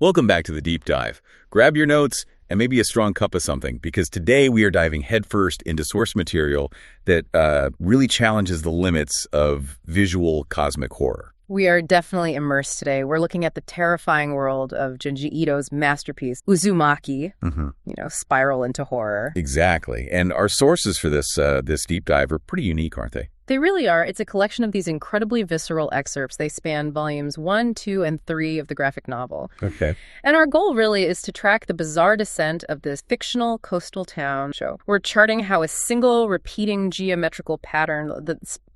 Welcome back to the Deep Dive. Grab your notes and maybe a strong cup of something, because today we are diving headfirst into source material that really challenges the limits of visual cosmic horror. We are definitely immersed today. We're looking at the terrifying world of Junji Ito's masterpiece, Uzumaki, spiral into horror. Exactly. And our sources for this deep dive are pretty unique, aren't they? They really are. It's a collection of these incredibly visceral excerpts. They span volumes 1, 2, and 3 of the graphic novel. Okay. And our goal really is to track the bizarre descent of this fictional coastal town show. We're charting how a single repeating geometrical pattern,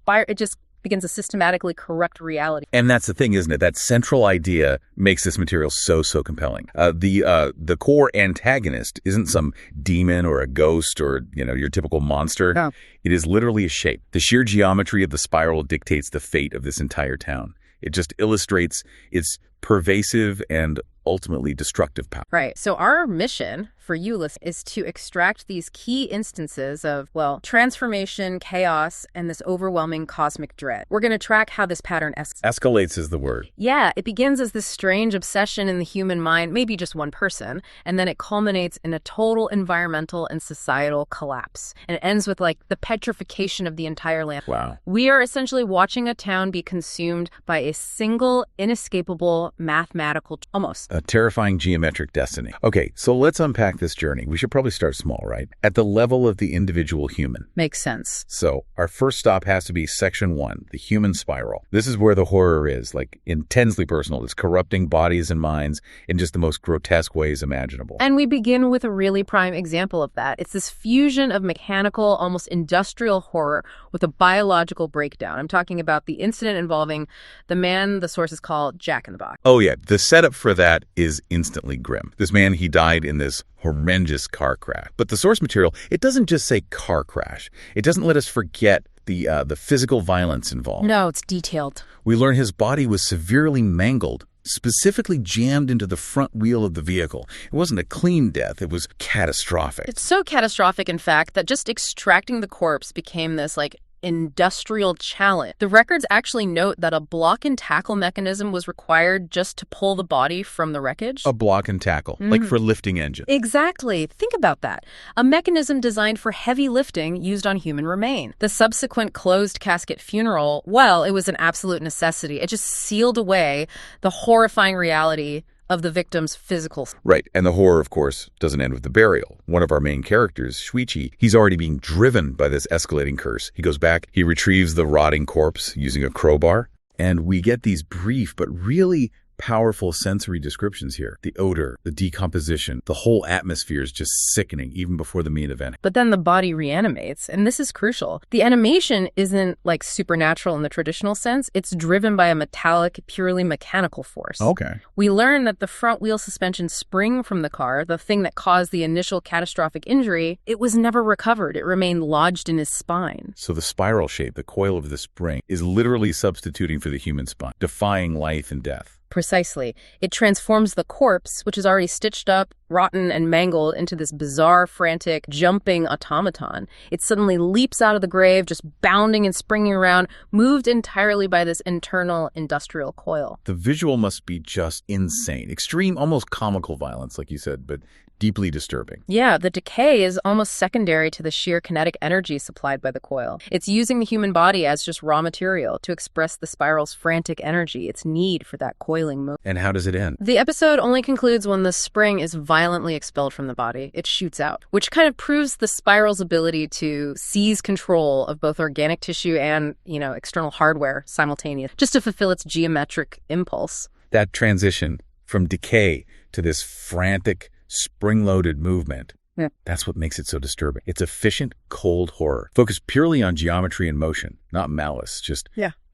it just begins to systematically corrupt reality. And that's the thing, isn't it? That central idea makes this material so compelling. The core antagonist isn't some demon or a ghost or, your typical monster. No. It is literally a shape. The sheer geometry of the spiral dictates the fate of this entire town. It just illustrates its pervasive and ultimately destructive power. Right. So our mission for you, listeners, is to extract these key instances of, transformation, chaos, and this overwhelming cosmic dread. We're going to track how this pattern escalates is the word. Yeah, it begins as this strange obsession in the human mind, maybe just one person, and then it culminates in a total environmental and societal collapse. And it ends with, the petrification of the entire land. Wow. We are essentially watching a town be consumed by a single, inescapable, mathematical, almost a terrifying geometric destiny. Okay, so let's unpack this journey. We should probably start small, right? At the level of the individual human. Makes sense. So our first stop has to be section 1, the human spiral. This is where the horror is, intensely personal. It's corrupting bodies and minds in just the most grotesque ways imaginable. And we begin with a really prime example of that. It's this fusion of mechanical, almost industrial horror with a biological breakdown. I'm talking about the incident involving the man the sources call Jack in the Box. Oh yeah, the setup for that is instantly grim. This man, he died in this horrendous car crash. But the source material, it doesn't just say car crash. It doesn't let us forget the physical violence involved. No, it's detailed. We learn his body was severely mangled, specifically jammed into the front wheel of the vehicle. It wasn't a clean death. It was catastrophic. It's so catastrophic, in fact, that just extracting the corpse became this, industrial challenge. The records actually note that a block and tackle mechanism was required just to pull the body from the wreckage. A block and tackle, like for lifting engines. Exactly. Think about that. A mechanism designed for heavy lifting used on human remain. The subsequent closed casket funeral, it was an absolute necessity. It just sealed away the horrifying reality of the victim's physical. Right. And the horror, of course, doesn't end with the burial. One of our main characters, Shuichi, he's already being driven by this escalating curse. He goes back, he retrieves the rotting corpse using a crowbar, and we get these brief but really powerful sensory descriptions here. The odor, the decomposition, the whole atmosphere is just sickening even before the main event. But then the body reanimates, and this is crucial. The animation isn't supernatural in the traditional sense. It's driven by a metallic, purely mechanical force. Okay. We learn that the front wheel suspension spring from the car, the thing that caused the initial catastrophic injury, it was never recovered. It remained lodged in his spine. So the spiral shape, the coil of the spring, is literally substituting for the human spine, defying life and death. Precisely. It transforms the corpse, which is already stitched up, rotten, and mangled, into this bizarre, frantic, jumping automaton. It suddenly leaps out of the grave, just bounding and springing around, moved entirely by this internal industrial coil. The visual must be just insane. Extreme, almost comical violence, like you said, but deeply disturbing. Yeah, the decay is almost secondary to the sheer kinetic energy supplied by the coil. It's using the human body as just raw material to express the spiral's frantic energy, its need for that coiling motion. And how does it end? The episode only concludes when the spring is violently expelled from the body. It shoots out, which kind of proves the spiral's ability to seize control of both organic tissue and, external hardware simultaneously, just to fulfill its geometric impulse. That transition from decay to this frantic, spring-loaded movement. Yeah. That's what makes it so disturbing. It's efficient, cold horror, focused purely on geometry and motion, not malice, just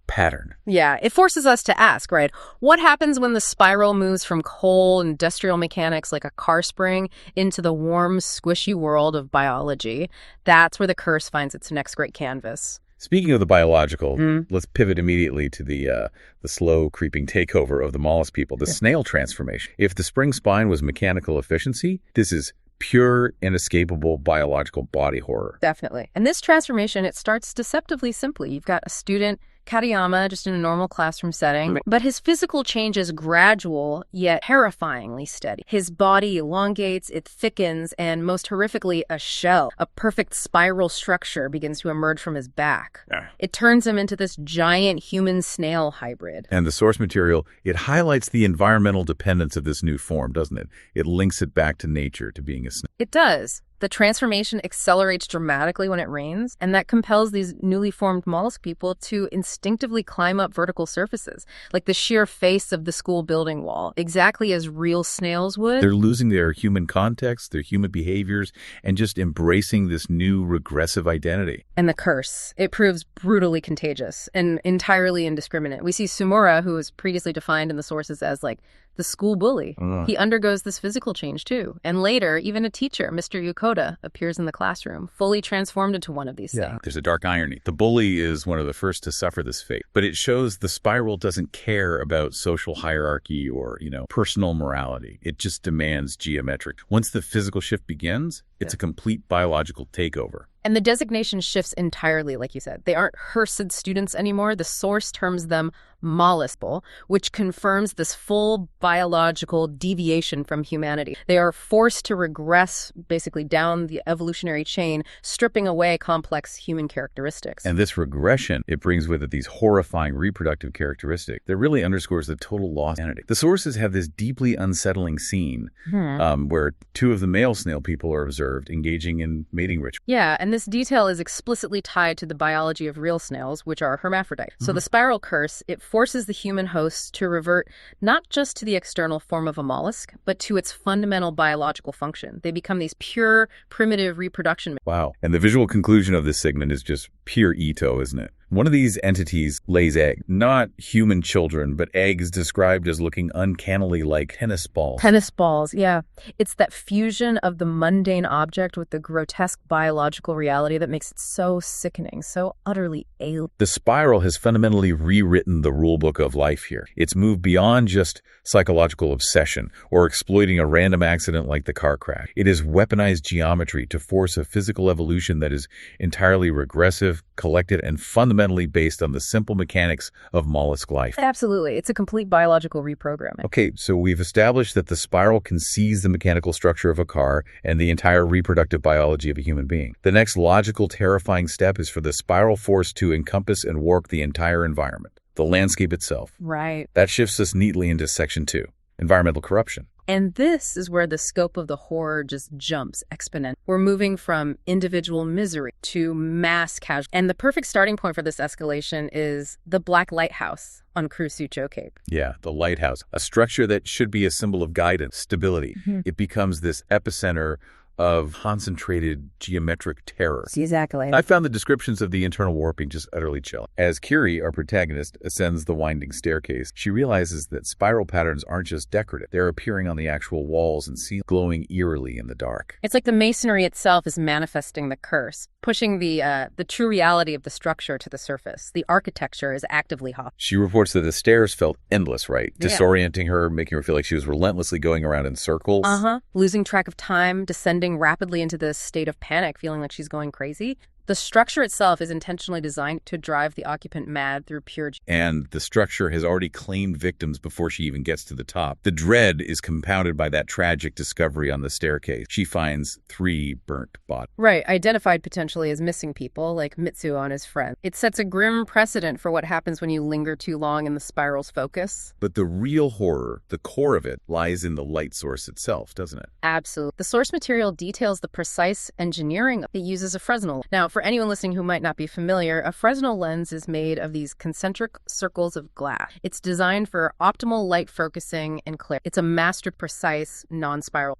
pattern. Yeah, it forces us to ask, right? What happens when the spiral moves from cold industrial mechanics like a car spring into the warm, squishy world of biology? That's where the curse finds its next great canvas. Speaking of the biological, let's pivot immediately to the slow creeping takeover of the mollusk people, the snail transformation. If the spring spine was mechanical efficiency, this is pure, inescapable biological body horror. Definitely. And this transformation, it starts deceptively simply. You've got a student Katayama, just in a normal classroom setting. But his physical change is gradual, yet terrifyingly steady. His body elongates, it thickens, and most horrifically, a shell, a perfect spiral structure begins to emerge from his back. It turns him into this giant human-snail hybrid. And the source material, it highlights the environmental dependence of this new form, doesn't it? It links it back to nature, to being a snail. It does. The transformation accelerates dramatically when it rains, and that compels these newly formed mollusk people to instinctively climb up vertical surfaces, like the sheer face of the school building wall, exactly as real snails would. They're losing their human context, their human behaviors, and just embracing this new regressive identity. And the curse. It proves brutally contagious and entirely indiscriminate. We see Sumura, who was previously defined in the sources as like the school bully. He undergoes this physical change too. And later, even a teacher, Mr. Yokota, appears in the classroom, fully transformed into one of these things. There's a dark irony. The bully is one of the first to suffer this fate, but it shows the spiral doesn't care about social hierarchy or, personal morality. It just demands geometric. Once the physical shift begins, it's a complete biological takeover. And the designation shifts entirely, like you said. They aren't Hersed students anymore. The source terms them molluskable, which confirms this full biological deviation from humanity. They are forced to regress basically down the evolutionary chain, stripping away complex human characteristics. And this regression, it brings with it these horrifying reproductive characteristics that really underscores the total loss of humanity. The sources have this deeply unsettling scene where two of the male snail people are observed engaging in mating rituals. Yeah, and this detail is explicitly tied to the biology of real snails, which are hermaphrodite. So the spiral curse, it forces the human hosts to revert not just to the external form of a mollusk, but to its fundamental biological function. They become these pure, primitive reproduction. Wow. And the visual conclusion of this segment is just pure Ito, isn't it? One of these entities lays eggs, not human children, but eggs described as looking uncannily like tennis balls. Tennis balls, yeah. It's that fusion of the mundane object with the grotesque biological reality that makes it so sickening, so utterly alien. The spiral has fundamentally rewritten the rulebook of life here. It's moved beyond just psychological obsession or exploiting a random accident like the car crash. It has weaponized geometry to force a physical evolution that is entirely regressive, collected, and fundamentally based on the simple mechanics of mollusk life. Absolutely. It's a complete biological reprogramming. Okay, so we've established that the spiral can seize the mechanical structure of a car and the entire reproductive biology of a human being. The next logical, terrifying step is for the spiral force to encompass and warp the entire environment, the landscape itself. Right. That shifts us neatly into Section 2, environmental corruption. And this is where the scope of the horror just jumps exponentially. We're moving from individual misery to mass casualty. And the perfect starting point for this escalation is the Black Lighthouse on Kurozu-cho Cape. Yeah, the lighthouse, a structure that should be a symbol of guidance, stability. It becomes this epicenter of concentrated geometric terror. Exactly. I found the descriptions of the internal warping just utterly chilling. As Kirie, our protagonist, ascends the winding staircase, she realizes that spiral patterns aren't just decorative. They're appearing on the actual walls and ceiling, glowing eerily in the dark. It's like the masonry itself is manifesting the curse, pushing the true reality of the structure to the surface. The architecture is actively hostile. She reports that the stairs felt endless, right? Disorienting her, making her feel like she was relentlessly going around in circles. Losing track of time, descending rapidly into this state of panic, feeling like she's going crazy. The structure itself is intentionally designed to drive the occupant mad through pure... And the structure has already claimed victims before she even gets to the top. The dread is compounded by that tragic discovery on the staircase. She finds 3 burnt bodies. Right, identified potentially as missing people, like Mitsuo and his friend. It sets a grim precedent for what happens when you linger too long in the spiral's focus. But the real horror, the core of it, lies in the light source itself, doesn't it? Absolutely. The source material details the precise engineering it uses a Fresnel. Now, for anyone listening who might not be familiar, a Fresnel lens is made of these concentric circles of glass. It's designed for optimal light focusing and clarity. It's a master precise non-spiral,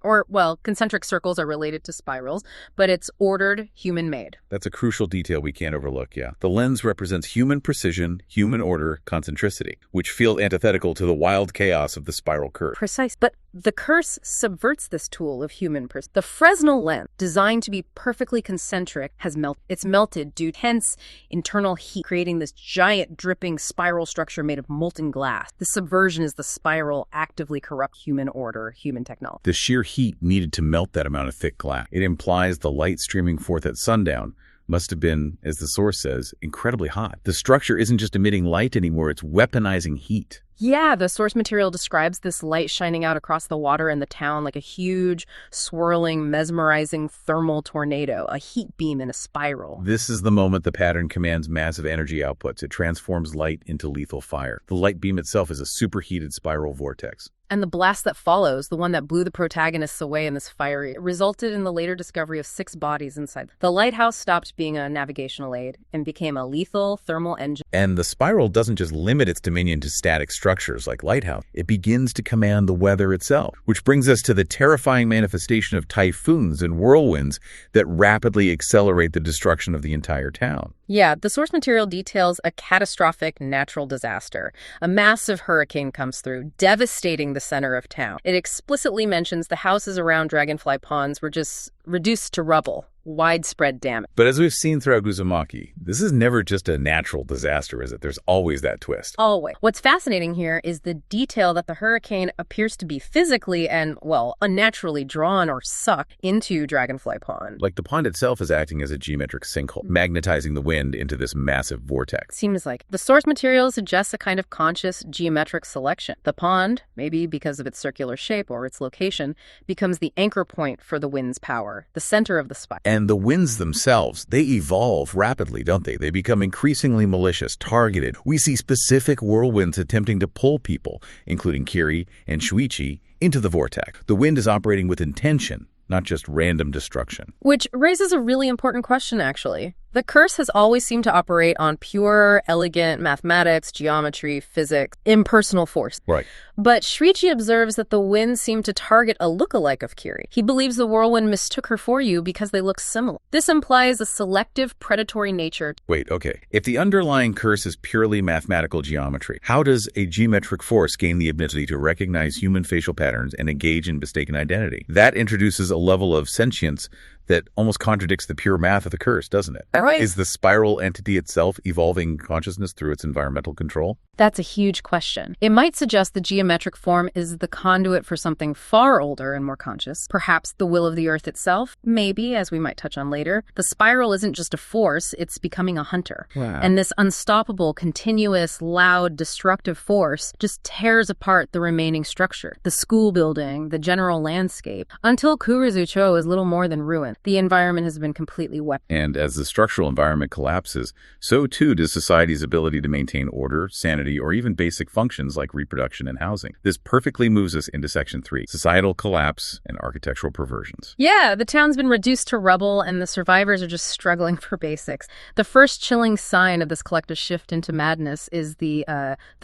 concentric circles are related to spirals, but it's ordered, human-made. That's a crucial detail we can't overlook, yeah. The lens represents human precision, human order, concentricity, which feel antithetical to the wild chaos of the spiral curve. Precise, but the curse subverts this tool of human precision. The Fresnel lens, designed to be perfectly concentric, has melted. It's melted due to tense internal heat, creating this giant dripping spiral structure made of molten glass. The subversion is the spiral actively corrupt human order, human technology. The sheer heat needed to melt that amount of thick glass. It implies the light streaming forth at sundown must have been, as the source says, incredibly hot. The structure isn't just emitting light anymore, it's weaponizing heat. Yeah, the source material describes this light shining out across the water in the town like a huge, swirling, mesmerizing thermal tornado, a heat beam in a spiral. This is the moment the pattern commands massive energy outputs. It transforms light into lethal fire. The light beam itself is a superheated spiral vortex. And the blast that follows, the one that blew the protagonists away in this fire, resulted in the later discovery of 6 bodies inside. The lighthouse stopped being a navigational aid and became a lethal thermal engine. And the spiral doesn't just limit its dominion to static structures like lighthouse. It begins to command the weather itself, which brings us to the terrifying manifestation of typhoons and whirlwinds that rapidly accelerate the destruction of the entire town. Yeah, the source material details a catastrophic natural disaster. A massive hurricane comes through, devastating the center of town. It explicitly mentions the houses around Dragonfly Ponds were just reduced to rubble. Widespread damage. But as we've seen throughout Uzumaki, this is never just a natural disaster, is it? There's always that twist. Always. What's fascinating here is the detail that the hurricane appears to be physically and, well, unnaturally drawn or sucked into Dragonfly Pond. Like the pond itself is acting as a geometric sinkhole, magnetizing the wind into this massive vortex. Seems like. The source material suggests a kind of conscious geometric selection. The pond, maybe because of its circular shape or its location, becomes the anchor point for the wind's power, the center of the spike. And the winds themselves, they evolve rapidly, don't they? They become increasingly malicious, targeted. We see specific whirlwinds attempting to pull people, including Kirie and Shuichi, into the vortex. The wind is operating with intention, not just random destruction. Which raises a really important question, actually. The curse has always seemed to operate on pure, elegant mathematics, geometry, physics, impersonal force. Right. But Shuichi observes that the winds seem to target a lookalike of Kirie. He believes the whirlwind mistook her for you because they look similar. This implies a selective, predatory nature. Wait, okay. If the underlying curse is purely mathematical geometry, how does a geometric force gain the ability to recognize human facial patterns and engage in mistaken identity? That introduces a level of sentience that almost contradicts the pure math of the curse, doesn't it? Right. Is the spiral entity itself evolving consciousness through its environmental control? That's a huge question. It might suggest the geometric form is the conduit for something far older and more conscious. Perhaps the will of the earth itself? Maybe, as we might touch on later. The spiral isn't just a force, it's becoming a hunter. Wow. And this unstoppable, continuous, loud, destructive force just tears apart the remaining structure. The school building, the general landscape. Until Kurozu-cho is little more than ruin. The environment has been completely weaponized. And as the structural environment collapses, so too does society's ability to maintain order, sanity, or even basic functions like reproduction and housing. This perfectly moves us into Section 3, societal collapse and architectural perversions. Yeah, the town's been reduced to rubble and the survivors are just struggling for basics. The first chilling sign of this collective shift into madness is the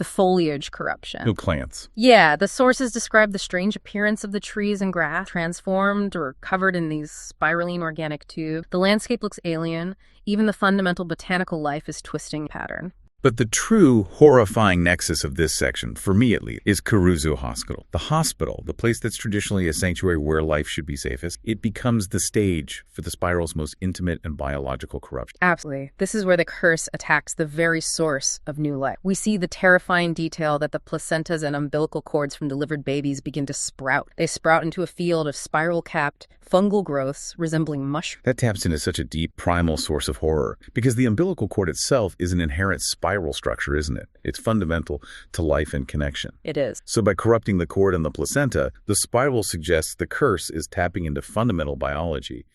foliage corruption. No plants. Yeah, the sources describe the strange appearance of the trees and grass, transformed or covered in these spiraling organic tubes. The landscape looks alien. Even the fundamental botanical life is twisting pattern. But the true horrifying nexus of this section, for me at least, is Kurozu Hospital. The hospital, the place that's traditionally a sanctuary where life should be safest, it becomes the stage for the spiral's most intimate and biological corruption. Absolutely. This is where the curse attacks the very source of new life. We see the terrifying detail that the placentas and umbilical cords from delivered babies begin to sprout. They sprout into a field of spiral-capped fungal growths resembling mushrooms. That taps into such a deep, primal source of horror, because the umbilical cord itself is an inherent spiral structure, isn't it? It's fundamental to life and connection. It is. So by corrupting the cord and the placenta, the spiral suggests the curse is tapping into fundamental biology,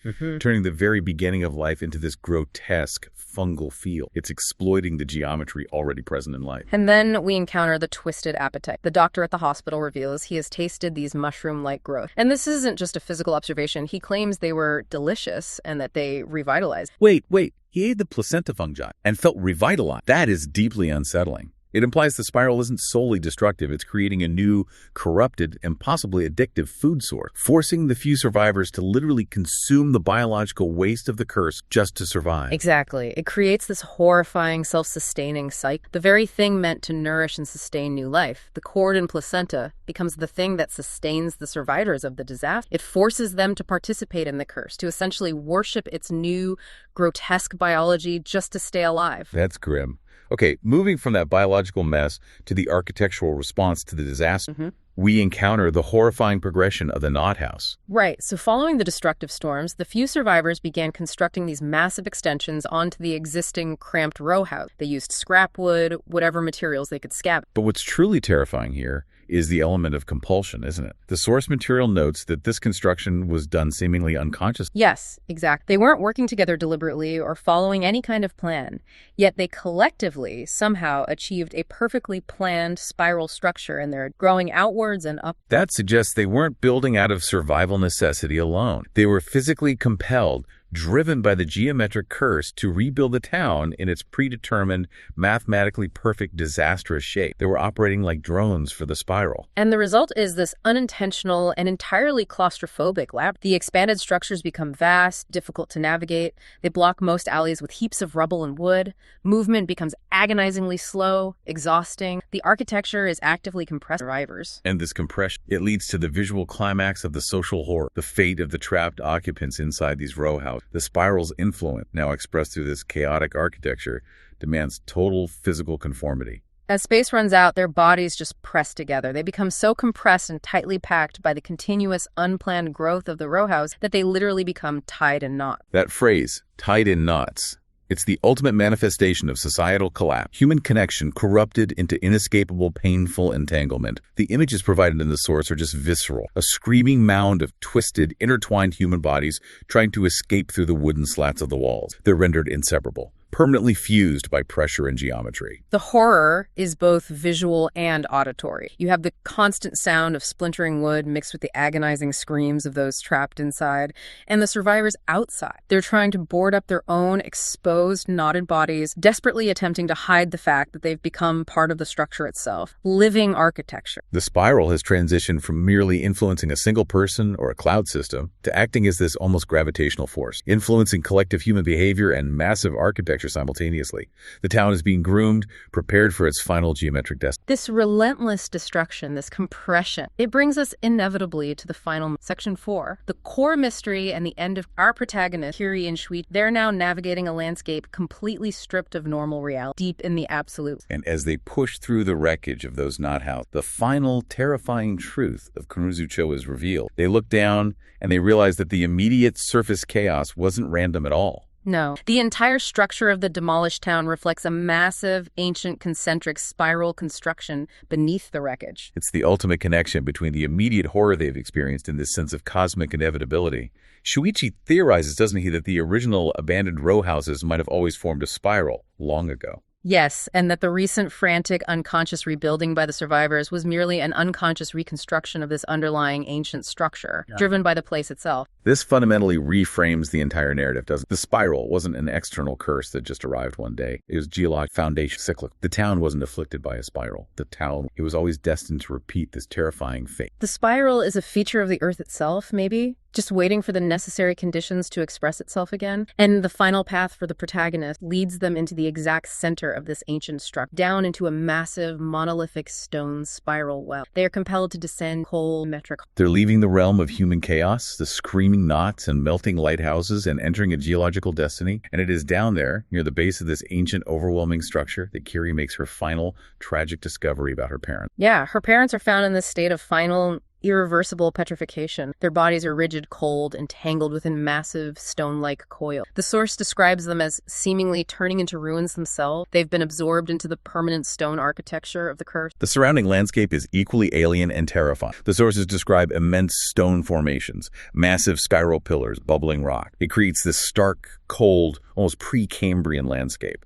turning the very beginning of life into this grotesque fungal field. It's exploiting the geometry already present in life. And then we encounter the twisted appetite. The doctor at the hospital reveals he has tasted these mushroom-like growths. And this isn't just a physical observation. He claims they were delicious and that they revitalized. Wait. He ate the placenta fungi and felt revitalized. That is deeply unsettling. It implies the spiral isn't solely destructive. It's creating a new, corrupted, and possibly addictive food source, forcing the few survivors to literally consume the biological waste of the curse just to survive. Exactly. It creates this horrifying, self-sustaining cycle. The very thing meant to nourish and sustain new life, the cord and placenta, becomes the thing that sustains the survivors of the disaster. It forces them to participate in the curse, to essentially worship its new, grotesque biology just to stay alive. That's grim. Okay, moving from that biological mess to the architectural response to the disaster, we encounter the horrifying progression of the knot house. Right. So following the destructive storms, the few survivors began constructing these massive extensions onto the existing cramped row house. They used scrap wood, whatever materials they could scavenge. But what's truly terrifying here is the element of compulsion, isn't it? The source material notes that this construction was done seemingly unconsciously. Yes, exactly. They weren't working together deliberately or following any kind of plan, yet they collectively somehow achieved a perfectly planned spiral structure, and they're growing outwards and up. That suggests they weren't building out of survival necessity alone. They were physically compelled, driven by the geometric curse, to rebuild the town in its predetermined, mathematically perfect, disastrous shape. They were operating like drones for the spiral. And the result is this unintentional and entirely claustrophobic labyrinth. The expanded structures become vast, difficult to navigate. They block most alleys with heaps of rubble and wood. Movement becomes agonizingly slow, exhausting. The architecture is actively compressing survivors. And this compression, it leads to the visual climax of the social horror, the fate of the trapped occupants inside these row houses. The spiral's influence, now expressed through this chaotic architecture, demands total physical conformity. As space runs out, their bodies just press together. They become so compressed and tightly packed by the continuous, unplanned growth of the row house that they literally become tied in knots. That phrase, tied in knots, it's the ultimate manifestation of societal collapse, human connection corrupted into inescapable, painful entanglement. The images provided in the source are just visceral, a screaming mound of twisted, intertwined human bodies trying to escape through the wooden slats of the walls. They're rendered inseparable, permanently fused by pressure and geometry. The horror is both visual and auditory. You have the constant sound of splintering wood mixed with the agonizing screams of those trapped inside, and the survivors outside. They're trying to board up their own exposed, knotted bodies, desperately attempting to hide the fact that they've become part of the structure itself. Living architecture. The spiral has transitioned from merely influencing a single person or a cloud system to acting as this almost gravitational force, influencing collective human behavior and massive architecture simultaneously. The town is being groomed, prepared for its final geometric destiny. This relentless destruction, this compression, it brings us inevitably to the final section 4. The core mystery and the end of our protagonists, Kirie and Shuichi. They're now navigating a landscape completely stripped of normal reality, deep in the absolute. And as they push through the wreckage of those knot houses, the final terrifying truth of Kurozu-cho is revealed. They look down and they realize that the immediate surface chaos wasn't random at all. No. The entire structure of the demolished town reflects a massive, ancient, concentric spiral construction beneath the wreckage. It's the ultimate connection between the immediate horror they've experienced and this sense of cosmic inevitability. Shuichi theorizes, doesn't he, that the original abandoned row houses might have always formed a spiral long ago. Yes, and that the recent frantic, unconscious rebuilding by the survivors was merely an unconscious reconstruction of this underlying ancient structure, driven by the place itself. This fundamentally reframes the entire narrative, doesn't it? The spiral wasn't an external curse that just arrived one day. It was geologic foundation cyclic. The town wasn't afflicted by a spiral. The town, it was always destined to repeat this terrifying fate. The spiral is a feature of the earth itself, maybe? Just waiting for the necessary conditions to express itself again. And the final path for the protagonist leads them into the exact center of this ancient structure, down into a massive, monolithic stone spiral well. They are compelled to descend cold, metric. They're leaving the realm of human chaos, the screaming knots and melting lighthouses, and entering a geological destiny. And it is down there, near the base of this ancient, overwhelming structure, that Kirie makes her final, tragic discovery about her parents. Yeah, her parents are found in this state of final, irreversible petrification. Their bodies are rigid, cold, and tangled within massive stone-like coils. The source describes them as seemingly turning into ruins themselves. They've been absorbed into the permanent stone architecture of the curse. The surrounding landscape is equally alien and terrifying. The sources describe immense stone formations, massive spiral pillars, bubbling rock. It creates this stark, cold, almost pre-Cambrian landscape.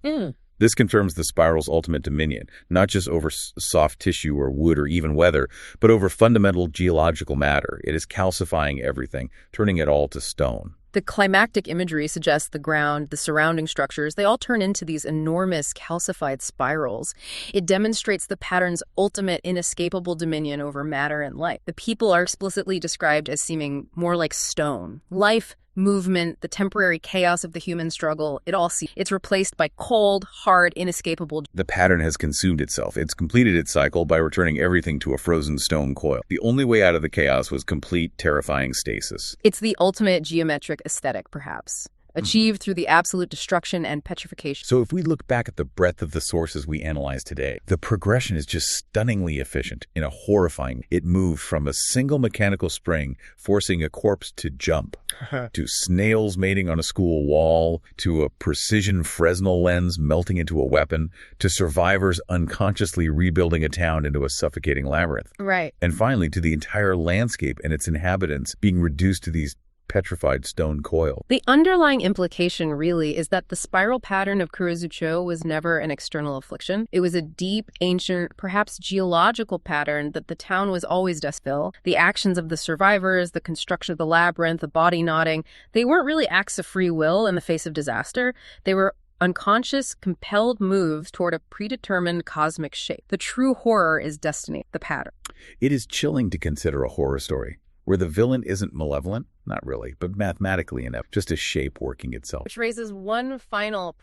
This confirms the spiral's ultimate dominion, not just over soft tissue or wood or even weather, but over fundamental geological matter. It is calcifying everything, turning it all to stone. The climactic imagery suggests the ground, the surrounding structures, they all turn into these enormous calcified spirals. It demonstrates the pattern's ultimate inescapable dominion over matter and life. The people are explicitly described as seeming more like stone. Life, movement, the temporary chaos of the human struggle, it's replaced by cold, hard, inescapable. The pattern has consumed itself. It's completed its cycle by returning everything to a frozen stone coil. The only way out of the chaos was complete, terrifying stasis. It's the ultimate geometric aesthetic, perhaps. achieved through the absolute destruction and petrification. So if we look back at the breadth of the sources we analyze today, the progression is just stunningly efficient in a horrifying. It moved from a single mechanical spring forcing a corpse to jump, to snails mating on a school wall, to a precision Fresnel lens melting into a weapon, to survivors unconsciously rebuilding a town into a suffocating labyrinth. Right. And finally, to the entire landscape and its inhabitants being reduced to these petrified stone coil. The underlying implication really is that the spiral pattern of Kurozu-cho was never an external affliction. It was a deep, ancient, perhaps geological pattern that the town was always destined to fill. The actions of the survivors, the construction of the labyrinth, the body knotting, they weren't really acts of free will in the face of disaster. They were unconscious, compelled moves toward a predetermined cosmic shape. The true horror is destiny, the pattern. It is chilling to consider a horror story where the villain isn't malevolent, not really, but mathematically enough, just a shape working itself. Which raises one final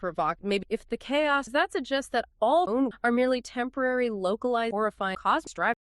maybe if the chaos, that suggests that all are merely temporary, localized, horrifying cosmic drive.